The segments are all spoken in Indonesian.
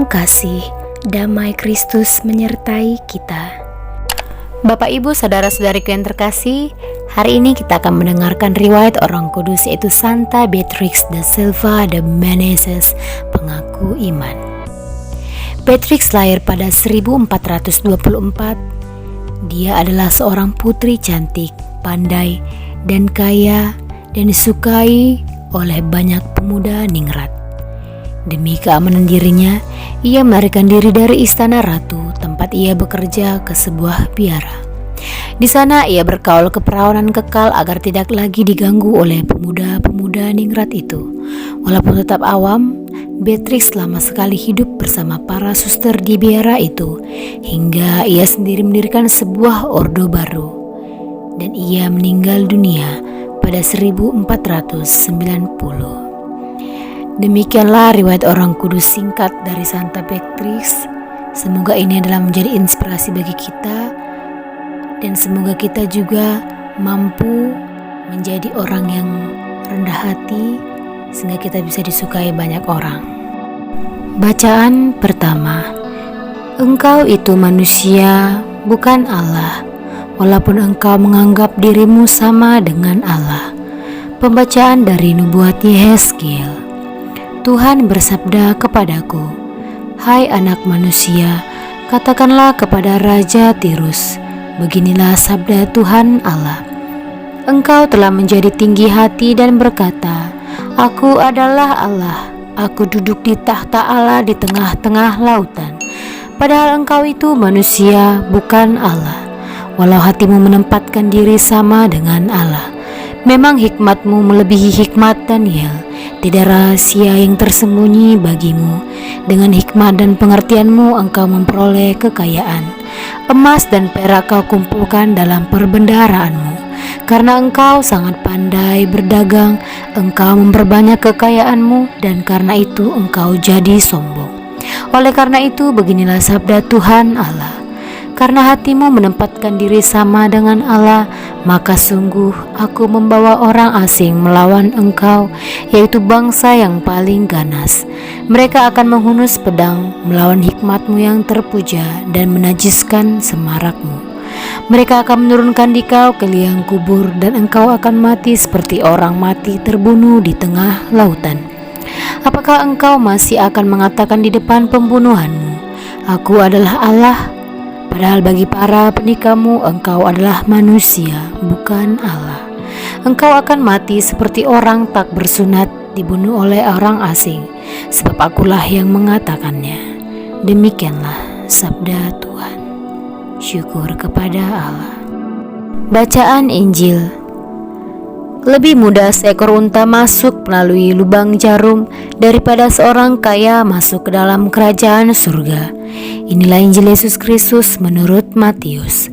Salam kasih, damai Kristus menyertai kita. Bapak Ibu saudara-saudariku yang terkasih, hari ini kita akan mendengarkan riwayat orang kudus yaitu Santa Beatrix da Silva de Meneses, pengaku iman. Beatrix lahir pada 1424. Dia adalah seorang putri cantik, pandai, dan kaya, dan disukai oleh banyak pemuda ningrat. Demi keamanan dirinya, ia melarikan diri dari istana ratu tempat ia bekerja ke sebuah biara. Di sana ia bergaul keperawanan kekal agar tidak lagi diganggu oleh pemuda-pemuda ningrat itu. Walaupun tetap awam, Beatrix lama sekali hidup bersama para suster di biara itu hingga ia sendiri mendirikan sebuah ordo baru. Dan ia meninggal dunia pada 1490. Demikianlah riwayat orang kudus singkat dari Santa Beatrix. Semoga ini adalah menjadi inspirasi bagi kita, dan semoga kita juga mampu menjadi orang yang rendah hati sehingga kita bisa disukai banyak orang. Bacaan pertama. Engkau itu manusia, bukan Allah, walaupun engkau menganggap dirimu sama dengan Allah. Pembacaan dari Nubuat Yehezkiel. Tuhan bersabda kepadaku, "Hai anak manusia, katakanlah kepada Raja Tirus, beginilah sabda Tuhan Allah. Engkau telah menjadi tinggi hati dan berkata, Aku adalah Allah, aku duduk di tahta Allah di tengah-tengah lautan. Padahal engkau itu manusia, bukan Allah, walau hatimu menempatkan diri sama dengan Allah. Memang hikmatmu melebihi hikmat Daniel. Tidak rahasia yang tersembunyi bagimu. Dengan hikmat dan pengertianmu engkau memperoleh kekayaan. Emas dan perak kau kumpulkan dalam perbendaharaanmu. Karena engkau sangat pandai berdagang, engkau memperbanyak kekayaanmu, dan karena itu engkau jadi sombong. Oleh karena itu beginilah sabda Tuhan Allah. Karena hatimu menempatkan diri sama dengan Allah, maka sungguh aku membawa orang asing melawan engkau, yaitu bangsa yang paling ganas. Mereka akan menghunus pedang melawan hikmatmu yang terpuja dan menajiskan semarakmu. Mereka akan menurunkan dikau ke liang kubur, dan engkau akan mati seperti orang mati terbunuh di tengah lautan. Apakah engkau masih akan mengatakan di depan pembunuhanmu, Aku adalah Allah? Padahal bagi para penikahmu engkau adalah manusia, bukan Allah. Engkau akan mati seperti orang tak bersunat dibunuh oleh orang asing, sebab akulah yang mengatakannya. Demikianlah sabda Tuhan. Syukur kepada Allah. Bacaan Injil. Lebih mudah seekor unta masuk melalui lubang jarum daripada seorang kaya masuk ke dalam kerajaan surga. Inilah Injil Yesus Kristus menurut Matius.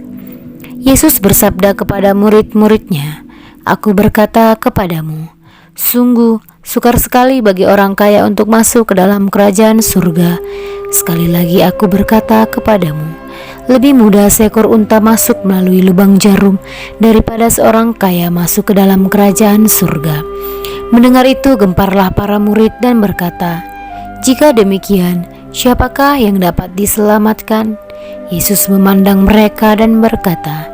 Yesus bersabda kepada murid-muridnya, Aku berkata kepadamu, sungguh sukar sekali bagi orang kaya untuk masuk ke dalam kerajaan surga. Sekali lagi aku berkata kepadamu, lebih mudah seekor unta masuk melalui lubang jarum daripada seorang kaya masuk ke dalam kerajaan surga. Mendengar itu gemparlah para murid dan berkata, Jika demikian, siapakah yang dapat diselamatkan? Yesus memandang mereka dan berkata,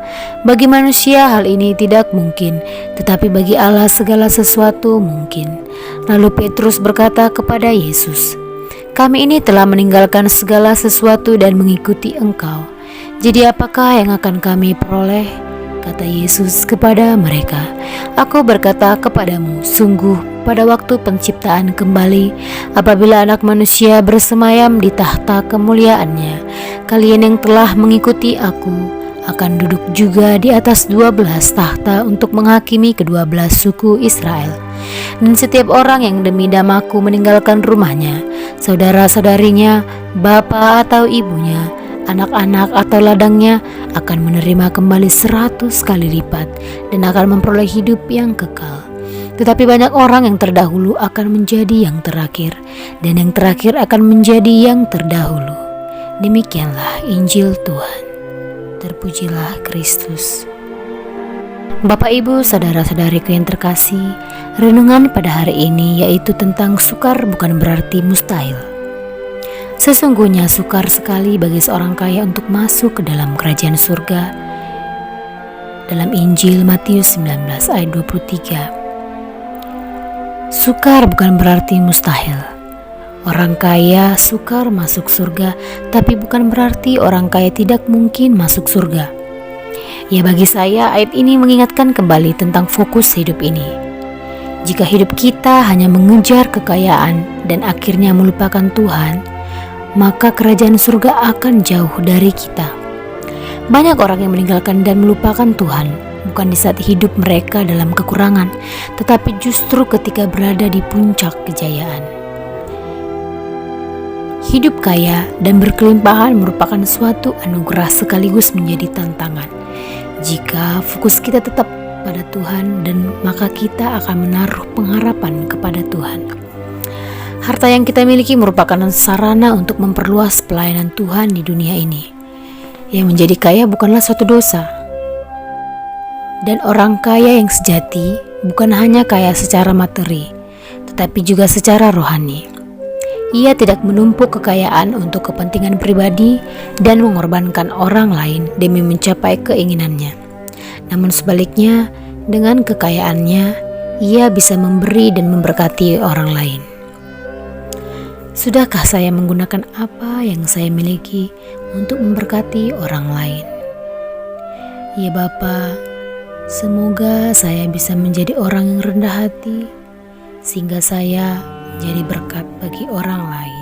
Bagi manusia hal ini tidak mungkin, tetapi bagi Allah segala sesuatu mungkin. Lalu Petrus berkata kepada Yesus, Kami ini telah meninggalkan segala sesuatu dan mengikuti Engkau. Jadi apakah yang akan kami peroleh? Kata Yesus kepada mereka, Aku berkata kepadamu, sungguh pada waktu penciptaan kembali, apabila anak manusia bersemayam di tahta kemuliaannya, kalian yang telah mengikuti aku akan duduk juga di atas 12 tahta untuk menghakimi ke-12 suku Israel. Dan setiap orang yang demi namaku meninggalkan rumahnya, saudara-saudarinya, bapa atau ibunya, anak-anak atau ladangnya akan menerima kembali 100 kali lipat dan akan memperoleh hidup yang kekal. Tetapi banyak orang yang terdahulu akan menjadi yang terakhir, dan yang terakhir akan menjadi yang terdahulu. Demikianlah Injil Tuhan. Terpujilah Kristus. Bapak Ibu saudara-saudariku yang terkasih, renungan pada hari ini yaitu tentang sukar bukan berarti mustahil. Sesungguhnya sukar sekali bagi seorang kaya untuk masuk ke dalam kerajaan surga. Dalam Injil Matius 19 ayat 23. Sukar bukan berarti mustahil. Orang kaya sukar masuk surga, tapi bukan berarti orang kaya tidak mungkin masuk surga. Ya, bagi saya ayat ini mengingatkan kembali tentang fokus hidup ini. Jika hidup kita hanya mengejar kekayaan dan akhirnya melupakan Tuhan, maka kerajaan surga akan jauh dari kita. Banyak orang yang meninggalkan dan melupakan Tuhan, bukan di saat hidup mereka dalam kekurangan, tetapi justru ketika berada di puncak kejayaan. Hidup kaya dan berkelimpahan merupakan suatu anugerah sekaligus menjadi tantangan. Jika fokus kita tetap pada Tuhan, dan maka kita akan menaruh pengharapan kepada Tuhan. Harta yang kita miliki merupakan sarana untuk memperluas pelayanan Tuhan di dunia ini. Yang menjadi kaya bukanlah suatu dosa. Dan orang kaya yang sejati bukan hanya kaya secara materi, tetapi juga secara rohani. Ia tidak menumpuk kekayaan untuk kepentingan pribadi dan mengorbankan orang lain demi mencapai keinginannya. Namun sebaliknya, dengan kekayaannya, ia bisa memberi dan memberkati orang lain. Sudahkah saya menggunakan apa yang saya miliki untuk memberkati orang lain? Ya Bapa, semoga saya bisa menjadi orang yang rendah hati, sehingga saya menjadi berkat bagi orang lain.